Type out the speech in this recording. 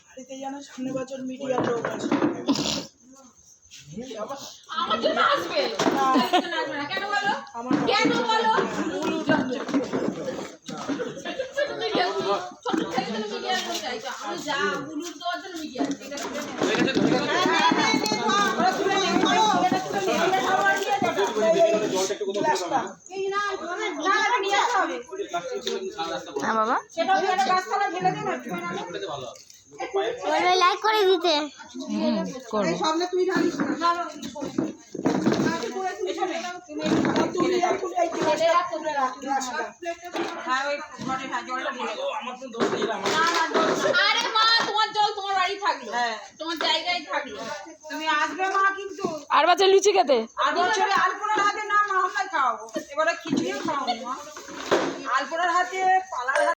বাড়িতে জানো সামনে বছর মিডিয়ার লোক আছে আমার জন্য আসবে না কেন বলো কেন বলো ছোট থেকে তুমি মিডিয়া করতে চাইছো আমি যা বুলুর দেওয়ার জন্য মিডিয়া এটা বাবা লাইক করে দিতে সামনে তুই জানিস না আরে মা তোমার জল তোমার বাড়ি থাকলো তোমার জায়গায় থাকলো তুমি আসবে মা কিন্তু আর বছর লুচি খেতে আর বছরে আলপনার হাতে না মা হাতে খাওয়াবো এবারে খিচুড়ি খাওয়াবো মা আলপনার হাতে পালার